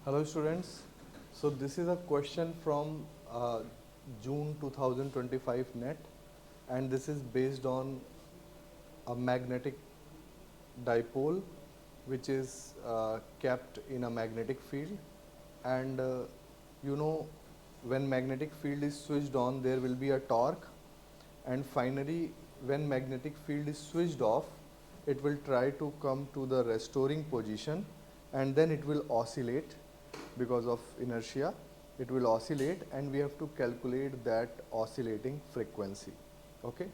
Hello students. So this is a question from June 2025 net, and this is based on a magnetic dipole which is kept in a magnetic field, and you know, when magnetic field is switched on there will be a torque, and finally when magnetic field is switched off it will try to come to the restoring position, and then it will oscillate because of inertia. It will oscillate and we have to calculate that oscillating frequency. Okay,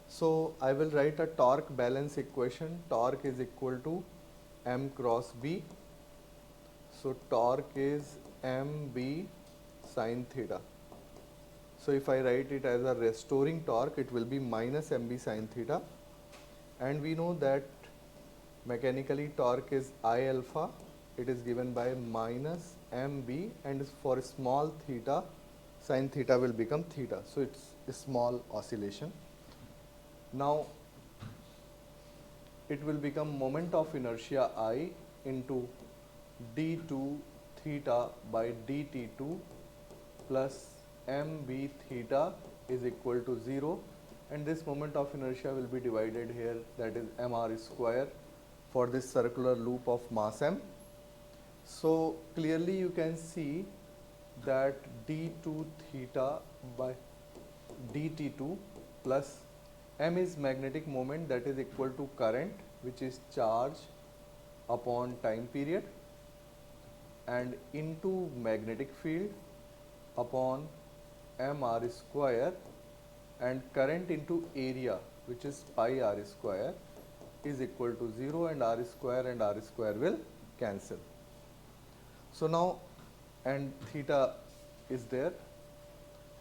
so I will write a torque balance equation. Torque is equal to m cross b. So torque is mb sin theta. So if I write it as a restoring torque, it will be minus mb sin theta, and we know that mechanically torque is I alpha. It is given by minus mb, and for small theta, sin theta will become theta. So it's a small oscillation. Now it will become moment of inertia I into d2 theta by dt2 plus mb theta is equal to 0, and this moment of inertia will be divided here, that is mr square for this circular loop of mass m. So clearly you can see that d2 theta by dt2 plus m is magnetic moment, that is equal to current, which is charge upon time period, and into magnetic field upon mr square, and current into area, which is pi r square, is equal to 0, and r square will cancel. So now, and theta is there.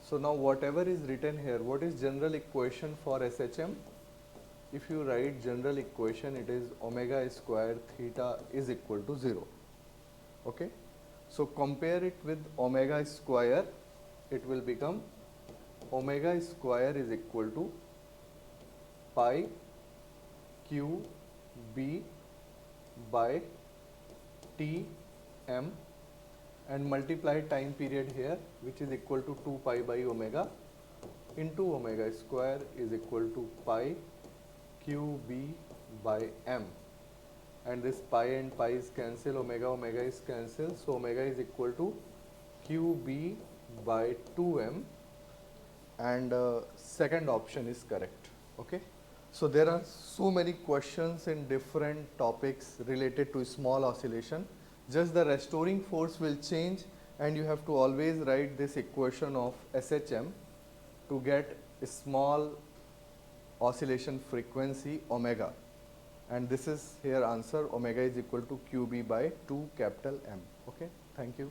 So now whatever is written here, what is general equation for SHM? If you write general equation, it is omega square theta is equal to 0. Okay. So compare it with omega square, it will become omega square is equal to pi q b by t m, and multiply time period here, which is equal to 2 pi by omega into omega square is equal to pi q b by m, and this pi and pi is cancel, omega is cancel, so omega is equal to q b by 2m, and second option is correct. Okay, so there are so many questions in different topics related to small oscillation. Just the restoring force will change, and you have to always write this equation of SHM to get a small oscillation frequency omega, and this is here answer, omega is equal to QB by 2 capital M. Okay, thank you.